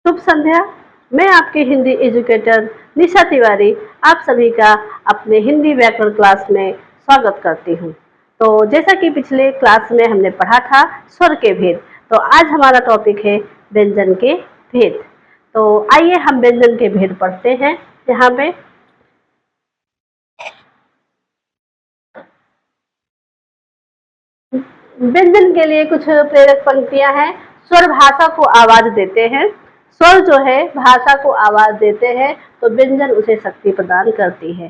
शुभ संध्या। मैं आपके हिंदी एजुकेटर निशा तिवारी आप सभी का अपने हिंदी व्याकरण क्लास में स्वागत करती हूँ। तो जैसा कि पिछले क्लास में हमने पढ़ा था स्वर के भेद, तो आज हमारा टॉपिक है व्यंजन के भेद। तो आइए हम व्यंजन के भेद पढ़ते हैं। यहाँ पे व्यंजन के लिए कुछ प्रेरक पंक्तियां हैं। स्वर भाषा को आवाज देते हैं। स्वर जो है भाषा को आवाज देते हैं तो व्यंजन उसे शक्ति प्रदान करती है।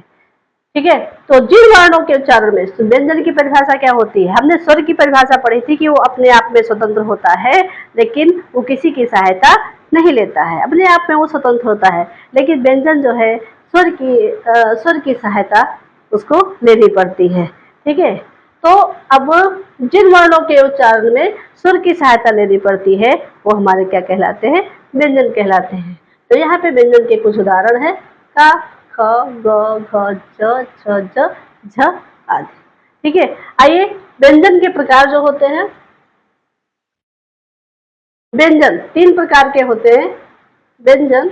ठीक है, तो जिन वर्णों के उच्चारण में व्यंजन की परिभाषा क्या होती है, हमने स्वर की परिभाषा पढ़ी थी कि वो अपने आप में स्वतंत्र होता है, लेकिन वो किसी की सहायता नहीं लेता है, अपने आप में वो स्वतंत्र होता है। लेकिन व्यंजन जो है स्वर की सहायता उसको लेनी पड़ती है। ठीक है, तो अब जिन वर्णों के उच्चारण में स्वर की सहायता लेनी पड़ती है वो हमारे क्या कहलाते हैं, व्यंजन कहलाते हैं। तो यहाँ पे व्यंजन के कुछ उदाहरण है का, ख, ग, घ, च, छ, ज, झ आदि। ठीक है, आइए व्यंजन के प्रकार जो होते हैं, व्यंजन 3 प्रकार के होते हैं। व्यंजन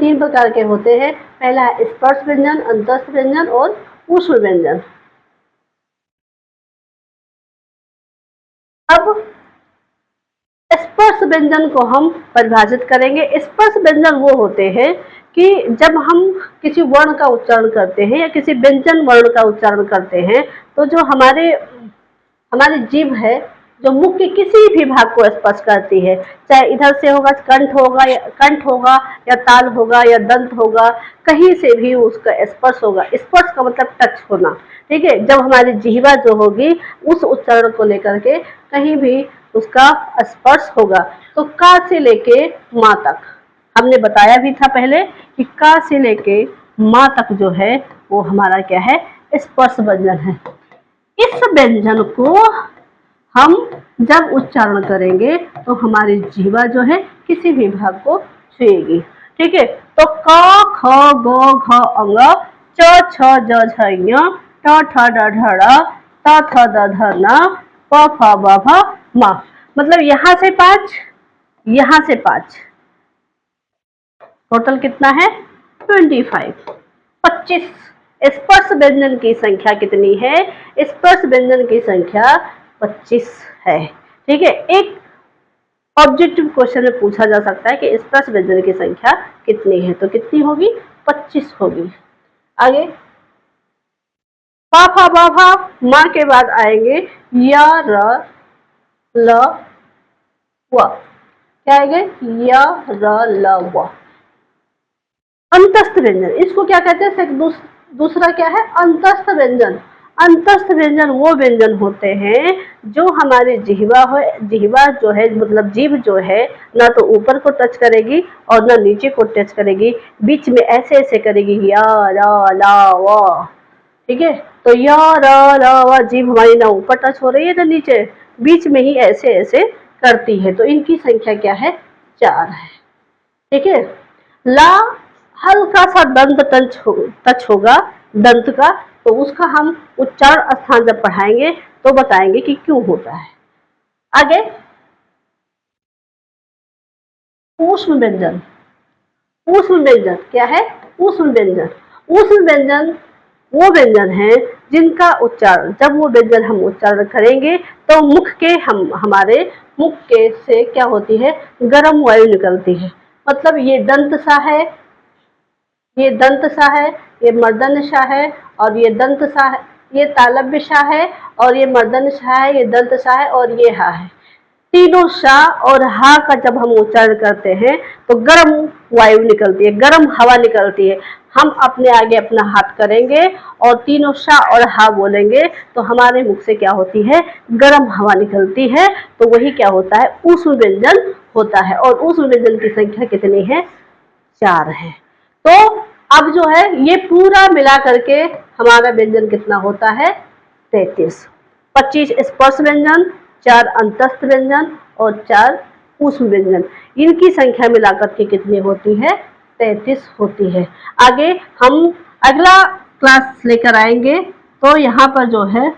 3 प्रकार के होते हैं। पहला है स्पर्श व्यंजन, अंतस्थ व्यंजन और ऊष्म व्यंजन। अब स्पर्श व्यंजन को हम परिभाषित करेंगे। स्पर्श व्यंजन वो होते हैं कि जब हम किसी वर्ण का उच्चारण करते हैं या किसी व्यंजन वर्ण का उच्चारण करते हैं तो जो हमारी जीभ है जो मुख के किसी भी भाग को स्पर्श करती है, चाहे इधर से होगा कंठ होगा या ताल होगा या दंत होगा, कहीं से भी उसका स्पर्श होगा। स्पर्श का मतलब टच होना। ठीक है, जब हमारी जिह्वा जो होगी उस उच्चारण को लेकर के कहीं भी उसका स्पर्श होगा। तो का से लेके माँ तक हमने बताया भी था पहले कि का से लेके माँ तक जो है वो हमारा क्या है, स्पर्श व्यंजन है। इस व्यंजन को हम जब उच्चारण करेंगे तो हमारी जीवा जो है किसी भी भाग को छुएगी। ठीक है, तो क, ख, ग, घ, अंग, च, छ, ज, झ, ञ, ट, ठ, ड, ढ, ड़, त, थ, द, ध, न, प, फ, ब, भ, म। मतलब यहाँ से 5, यहाँ से 5, टोटल कितना है 25। स्पर्श व्यंजन की संख्या कितनी है? स्पर्श व्यंजन की संख्या 25 है। ठीक है, एक ऑब्जेक्टिव क्वेश्चन में पूछा जा सकता है कि स्पर्श व्यंजन की संख्या कितनी है, तो कितनी होगी? 25 होगी। आगे पा, फा, बा, भा, मा के बाद आएंगे या, र, ल, व। क्या आएंगे? या, र, ल, व। अंतस्थ व्यंजन, इसको क्या कहते हैं? दूसरा क्या है? अंतस्थ व्यंजन। अंतस्थ व्यंजन वो व्यंजन होते हैं जो हमारी जिह्वा जो है, मतलब जीभ जो है ना तो ऊपर को टच करेगी और ना नीचे को टच करेगी, बीच में ऐसे ऐसे करेगी, या, रा, ला, व। ठीक है, तो या, रा, ला, व, जीभ हमारी ना ऊपर टच हो रही है ना नीचे, बीच में ही ऐसे ऐसे करती है। तो इनकी संख्या क्या है? 4 है। ठीक है, ला हल्का सा दंत टच होगा दंत का, तो उसका हम उच्चारण स्थान जब पढ़ाएंगे तो बताएंगे कि क्यों होता है। आगे ऊष्म व्यंजन। ऊष्म व्यंजन क्या है? ऊष्म व्यंजन वो व्यंजन है जिनका उच्चारण, जब वो व्यंजन हम उच्चारण करेंगे तो हमारे मुख के से क्या होती है? गर्म वायु निकलती है। मतलब ये दंत सा है, ये दंत सा है, ये मर्दन सा है, और ये दंत सा है, ये तालव्य सा है, और ये मर्दन सा है, ये दंत सा है, और ये हा है। तीनों सा और हा का जब हम उच्चारण करते हैं तो गर्म वायु निकलती है, गर्म हवा निकलती है। हम अपने आगे अपना हाथ करेंगे और तीनों सा और हा बोलेंगे तो हमारे मुख से क्या होती है? गर्म हवा निकलती है। तो वही क्या होता है? ऊष्म व्यंजन होता है। और ऊष्म व्यंजन की संख्या कितनी है? 4 है। तो अब जो है ये पूरा मिला करके हमारा व्यंजन कितना होता है? 33। 25 स्पर्श व्यंजन, 4 अंतस्थ व्यंजन और 4 ऊष्म व्यंजन। इनकी संख्या मिलाकर के कितनी होती है? 33 होती है। आगे हम अगला क्लास लेकर आएंगे, तो यहाँ पर जो है